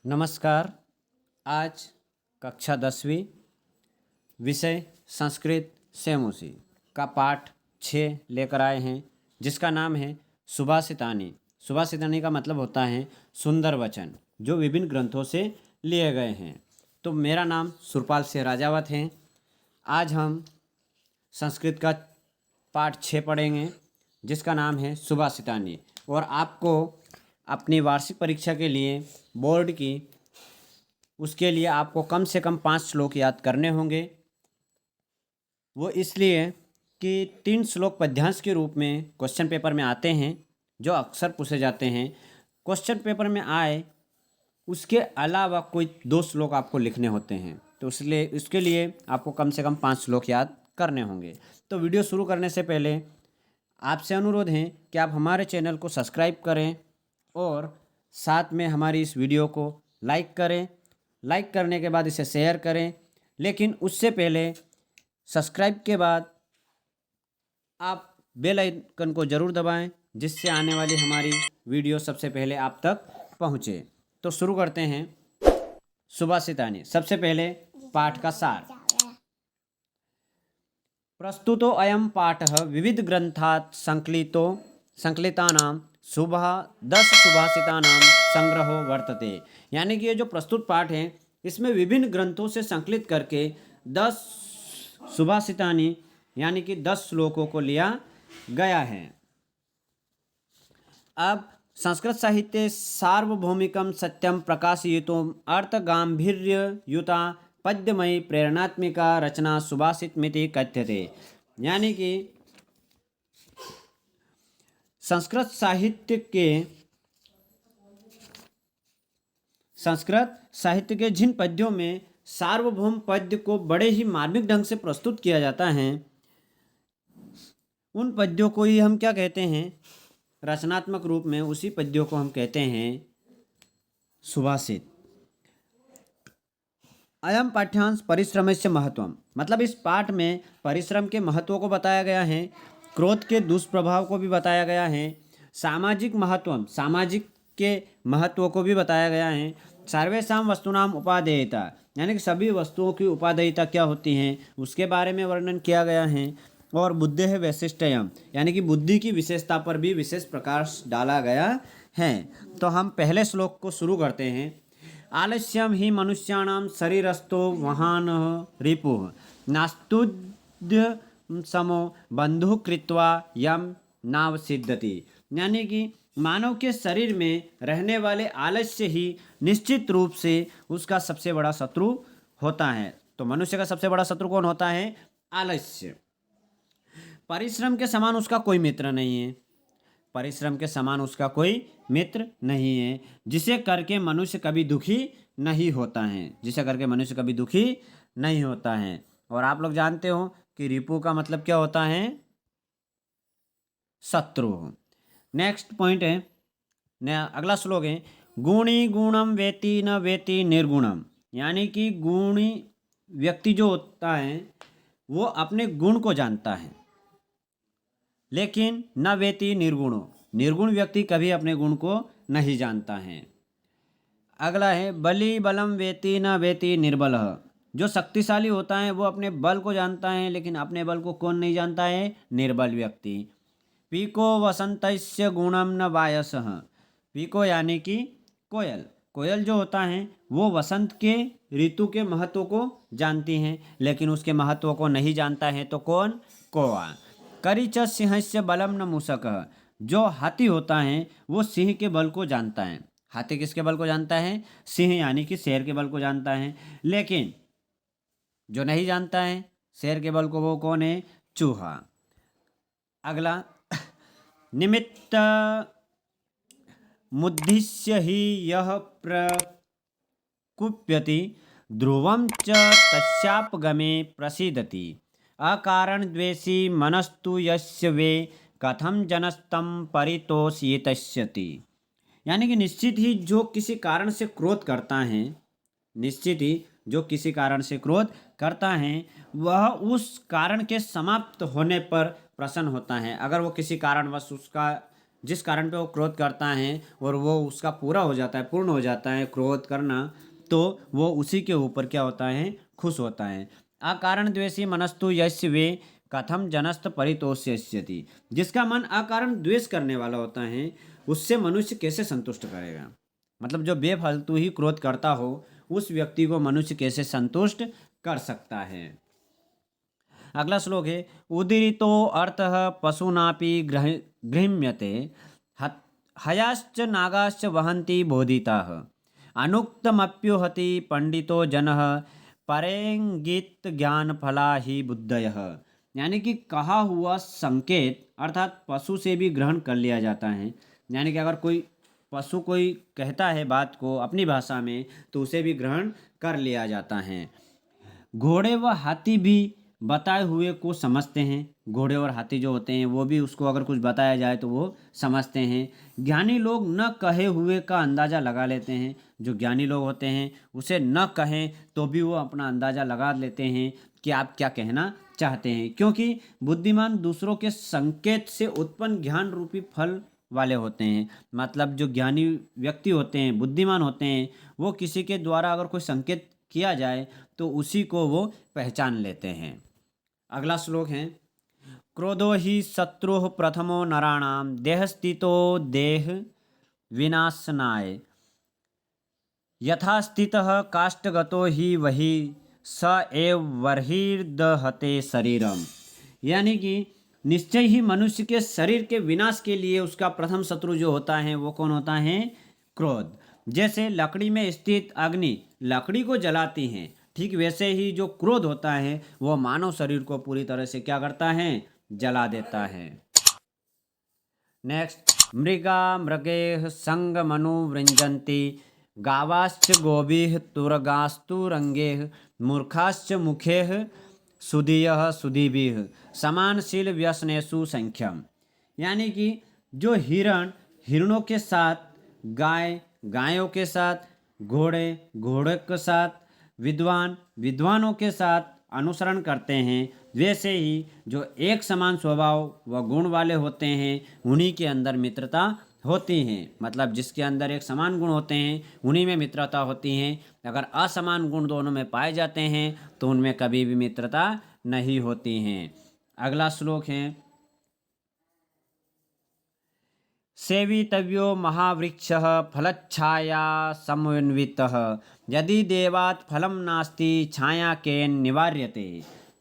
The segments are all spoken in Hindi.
नमस्कार। आज कक्षा 10वीं विषय संस्कृत सेमुसी का पाठ 6 लेकर आए हैं, जिसका नाम है सुभाषितानी। सुभाषितानी का मतलब होता है सुंदर वचन, जो विभिन्न ग्रंथों से लिए गए हैं। तो मेरा नाम सुरपाल सिंह राजावत है। आज हम संस्कृत का पाठ 6 पढ़ेंगे, जिसका नाम है सुभाषितानी। और आपको अपनी वार्षिक परीक्षा के लिए बोर्ड की उसके लिए आपको कम से कम 5 श्लोक याद करने होंगे। वो इसलिए कि 3 श्लोक पद्यांश के रूप में क्वेश्चन पेपर में आते हैं, जो अक्सर पूछे जाते हैं। क्वेश्चन पेपर में आए उसके अलावा कोई 2 श्लोक आपको लिखने होते हैं, तो इसलिए उसके लिए आपको कम से कम 5 श्लोक याद करने होंगे। तो वीडियो शुरू करने से पहले आपसे अनुरोध है कि आप हमारे चैनल को सब्सक्राइब करें और साथ में हमारी इस वीडियो को लाइक करें। लाइक करने के बाद इसे शेयर करें, लेकिन उससे पहले सब्सक्राइब के बाद आप बेल आइकन को ज़रूर दबाएं, जिससे आने वाली हमारी वीडियो सबसे पहले आप तक पहुंचे। तो शुरू करते हैं सुभाषितानी। सबसे पहले पाठ का सार। प्रस्तुतो अयम पाठः विविध ग्रंथात् संकलितानां 10 सुभाषितानां संग्रहो वर्तते। यानी कि ये जो प्रस्तुत पाठ है, इसमें विभिन्न ग्रंथों से संकलित करके 10 सुभाषितानी यानी कि 10 श्लोकों को लिया गया है। अब संस्कृत साहित्य सार्वभौमिकम सत्यम प्रकाशयितुं अर्थगांभीर्ययुता पद्यमयी प्रेरणात्मिका रचना सुभाषितमिति कथ्यते। यानी कि संस्कृत साहित्य के जिन पद्यों में सार्वभौम पद्य को बड़े ही मार्मिक ढंग से प्रस्तुत किया जाता है, उन पद्यों को ही हम क्या कहते हैं, रचनात्मक रूप में उसी पद्यों को हम कहते हैं सुभाषित। अयम पाठ्यांश परिश्रमस्य महत्वम, मतलब इस पाठ में परिश्रम के महत्व को बताया गया है, क्रोध के दुष्प्रभाव को भी बताया गया है, सामाजिक महत्वम, सामाजिक के महत्व को भी बताया गया है, सर्वेषां वस्तूनाम उपादेयता, यानी कि सभी वस्तुओं की उपादेयता क्या होती हैं उसके बारे में वर्णन किया गया है, और बुद्धेः वैशिष्ट्यम, यानी कि बुद्धि की विशेषता पर भी विशेष प्रकाश डाला गया है। तो हम पहले श्लोक को शुरू करते हैं। आलस्यम ही मनुष्याणां शरीरस्थो महानः रिपुः नास्तुद्य समो बंधु कृत्वा यम नावसिद्धति। यानी कि मानव के शरीर में रहने वाले आलस्य ही निश्चित रूप से उसका सबसे बड़ा शत्रु होता है। तो मनुष्य का सबसे बड़ा शत्रु कौन होता है? आलस्य। परिश्रम के समान उसका कोई मित्र नहीं है। परिश्रम के समान उसका कोई मित्र नहीं है, जिसे करके मनुष्य कभी दुखी नहीं होता है, जिसे करके मनुष्य कभी दुखी नहीं होता है। और आप लोग जानते हो कि रिपु का मतलब क्या होता है? शत्रु। नेक्स्ट पॉइंट है, अगला श्लोक है, गुणी गुणम वेति न वेति निर्गुणम। यानी कि गुणी व्यक्ति जो होता है वो अपने गुण को जानता है, लेकिन न वेति निर्गुणो, निर्गुण व्यक्ति कभी अपने गुण को नहीं जानता है। अगला है, बलि बलम वेति न वेति निर्बलः। जो शक्तिशाली होता है वो अपने बल को जानता है, लेकिन अपने बल को कौन नहीं जानता है? निर्बल व्यक्ति। पीको वसंतस्य गुणम न वायसः। पीको यानी कि कोयल। कोयल जो होता है वो वसंत के ऋतु के महत्व को जानती हैं, लेकिन उसके महत्व को नहीं जानता है तो कौन? कौवा। करिच सिंहस्य बलम न मूषकः। जो हाथी होता है वो सिंह के बल को जानता है। हाथी किसके बल को जानता है? सिंह यानी कि शेर के बल को जानता है, लेकिन जो नहीं जानता है शेर के बल को, वो कौन है? चूहा। अगला, निमित्त मुद्दिश्य ही यह प्रकुप्यति ध्रुवं च तस्यापगमे प्रसीदति। अकारण द्वेषी मनस्तु यस्य वे कथम जनस्तम परितोषयिष्यति। यानी कि निश्चित ही जो किसी कारण से क्रोध करता है, निश्चित ही जो किसी कारण से क्रोध करता है वह उस कारण के समाप्त होने पर प्रसन्न होता है। अगर वो किसी कारणवश उसका जिस कारण पे वो क्रोध करता है और वो उसका पूरा हो जाता है, पूर्ण हो जाता है क्रोध करना, तो वो उसी के ऊपर क्या होता है, खुश होता है। अकारण द्वेषी मनस्तु यस्य वे कथम जनस्त परितोष्यति। जिसका मन अकारण द्वेष करने वाला होता है, उससे मनुष्य कैसे संतुष्ट करेगा। मतलब जो बेफालतू ही क्रोध करता हो, उस व्यक्ति को मनुष्य कैसे संतुष्ट कर सकता है। अगला श्लोक है, उदीरितो अर्थः पशूनापि गृह्यते हयाश्च नागाश्च वहन्ति बोधिताः अनुक्तमप्युहति पंडितो जनः परेंगित ज्ञान फला ही बुद्धयः। यानी कि कहा हुआ संकेत अर्थात पशु से भी ग्रहण कर लिया जाता है। यानी कि अगर कोई पशु कोई कहता है बात को अपनी भाषा में, तो उसे भी ग्रहण कर लिया जाता है। घोड़े व हाथी भी बताए हुए को समझते हैं। घोड़े और हाथी जो होते हैं वो भी उसको अगर कुछ बताया जाए तो वो समझते हैं। ज्ञानी लोग न कहे हुए का अंदाज़ा लगा लेते हैं। जो ज्ञानी लोग होते हैं उसे न कहें तो भी वो अपना अंदाज़ा लगा लेते हैं कि आप क्या कहना चाहते हैं, क्योंकि बुद्धिमान दूसरों के संकेत से उत्पन्न ज्ञान रूपी फल वाले होते हैं। मतलब जो ज्ञानी व्यक्ति होते हैं, बुद्धिमान होते हैं, वो किसी के द्वारा अगर कोई संकेत किया जाए तो उसी को वो पहचान लेते हैं। अगला श्लोक है, क्रोधो ही शत्रु प्रथमो नराणाम देहस्थितो देह विनाशनाय यथा स्थितः काष्ठगतो ही वही स एव बर्हिर्दहते शरीरम। यानी कि निश्चय ही मनुष्य के शरीर के विनाश के लिए उसका प्रथम शत्रु जो होता है वो कौन होता है, क्रोध। जैसे लकड़ी में स्थित अग्नि लकड़ी को जलाती है, ठीक वैसे ही जो क्रोध होता है वो मानव शरीर को पूरी तरह से क्या करता है, जला देता है। नेक्स्ट, मृगा मृगे संग मनु वृंजंती गावाश्च गोभिः तुरगास्तु रंगेः मूर्खाश्च मुखेः सुधीयः सुधीभिः समानशील व्यसनेषु संख्यम। यानी कि जो हिरण हिरणों के साथ, गाय गायों के साथ, घोड़े घोड़े के साथ, विद्वान विद्वानों के साथ अनुसरण करते हैं, वैसे ही जो एक समान स्वभाव व गुण वाले होते हैं उन्हीं के अंदर मित्रता होती हैं। मतलब जिसके अंदर एक समान गुण होते हैं उन्हीं में मित्रता होती हैं। अगर असमान गुण दोनों में पाए जाते हैं तो उनमें कभी भी मित्रता नहीं होती हैं। अगला श्लोक है, सेवितव्यो महावृक्षः फलच्छाया समन्वितः यदि देवात् फलम नास्ति छाया केन निवार्यते।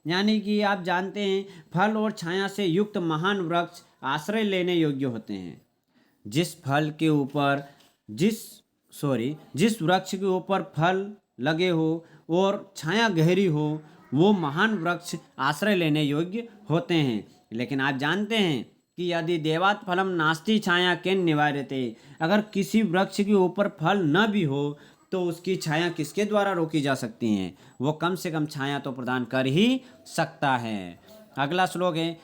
यानी कि आप जानते हैं फल और छाया से युक्त महान वृक्ष आश्रय लेने योग्य होते हैं। जिस फल के ऊपर जिस वृक्ष के ऊपर फल लगे हो और छाया गहरी हो, वो महान वृक्ष आश्रय लेने योग्य होते हैं। लेकिन आप जानते हैं कि यदि देवात फलम नास्ति छाया केन निवार्यते, अगर किसी वृक्ष के ऊपर फल न भी हो तो उसकी छाया किसके द्वारा रोकी जा सकती है, वो कम से कम छाया तो प्रदान कर ही सकता है। अगला श्लोक है,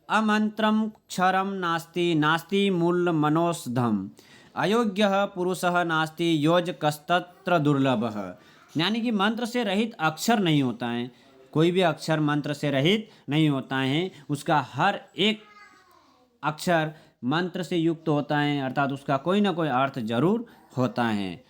अमंत्रम क्षरम नास्ति नास्ति मूल मनोषधम अयोग्य पुरुषः नास्ति योजकस्तत्र दुर्लभः। यानी कि मंत्र से रहित अक्षर नहीं होता है, कोई भी अक्षर मंत्र से रहित नहीं होता है। उसका हर एक अक्षर मंत्र से युक्त होता है, अर्थात उसका कोई ना कोई अर्थ जरूर होता है।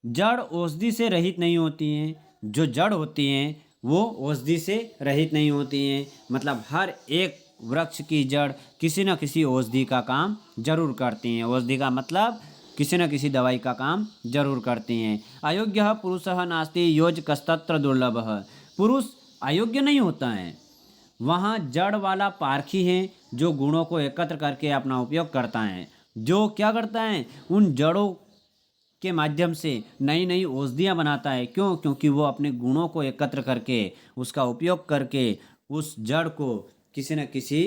जड़ औषधि से रहित नहीं होती हैं। जो जड़ होती हैं वो औषधि से रहित नहीं होती हैं। मतलब हर एक वृक्ष की जड़ किसी न किसी औषधि का काम जरूर करती हैं। औषधि का मतलब किसी न किसी दवाई का काम जरूर करती हैं। अयोग्य पुरुषः नास्ति योजकस्तत्र दुर्लभः। पुरुष अयोग्य नहीं होता है, वहाँ जड़ वाला पारखी है जो गुणों को एकत्र करके अपना उपयोग करता है। जो क्या करता है, उन जड़ों के माध्यम से नई नई औषधियाँ बनाता है। क्यों? क्योंकि वो अपने गुणों को एकत्र करके उसका उपयोग करके उस जड़ को किसी न किसी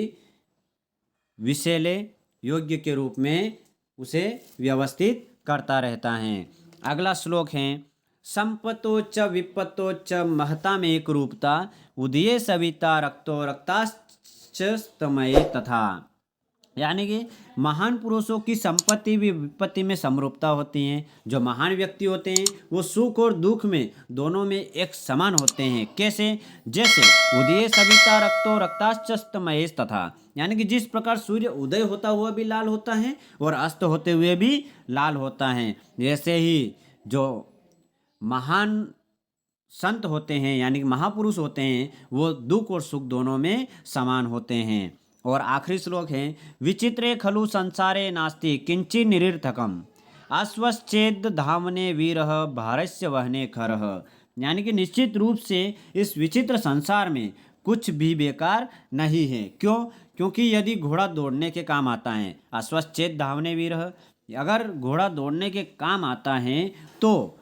विषैले योग्य के रूप में उसे व्यवस्थित करता रहता है। अगला श्लोक है, संपतो च विपत्तो च महता में एक रूपता उदये सविता रक्तो रक्ताश्च स्तमये तथा। यानी कि महान पुरुषों की संपत्ति भी विपत्ति में समरूपता होती है। जो महान व्यक्ति होते हैं वो सुख और दुख में दोनों में एक समान होते हैं। कैसे? जैसे उदय सविता रक्तो रक्ताश्च महेश तथा, यानी कि जिस प्रकार सूर्य उदय होता हुआ भी लाल होता है और अस्त होते हुए भी लाल होता है, जैसे ही जो महान संत होते हैं यानी कि महापुरुष होते हैं वो दुख और सुख दोनों में समान होते हैं। और आखिरी श्लोक है, विचित्रे खलु संसारे नास्ति किंचि निरर्थकम अश्वश्चेद धामने वीरः भारस्य वहने खरः, यानी कि निश्चित रूप से इस विचित्र संसार में कुछ भी बेकार नहीं है। क्यों? क्योंकि यदि घोड़ा दौड़ने के काम आता है, अश्वश्चेद धावने वीरः, अगर घोड़ा दौड़ने के काम आता है तो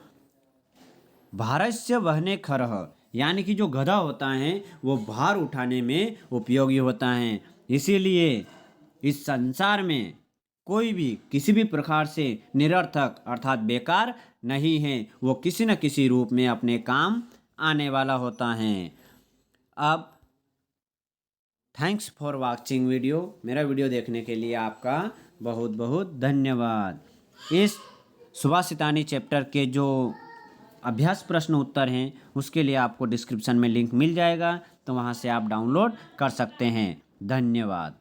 भारस्य वहने खरः, यानी कि जो गधा होता है वो भार उठाने में उपयोगी होता है। इसीलिए इस संसार में कोई भी किसी भी प्रकार से निरर्थक अर्थात बेकार नहीं है, वो किसी न किसी रूप में अपने काम आने वाला होता है। अब थैंक्स फॉर वॉचिंग वीडियो। मेरा वीडियो देखने के लिए आपका बहुत बहुत धन्यवाद। इस सुभाषितानी चैप्टर के जो अभ्यास प्रश्न उत्तर हैं उसके लिए आपको डिस्क्रिप्शन में लिंक मिल जाएगा, तो वहाँ से आप डाउनलोड कर सकते हैं। धन्यवाद।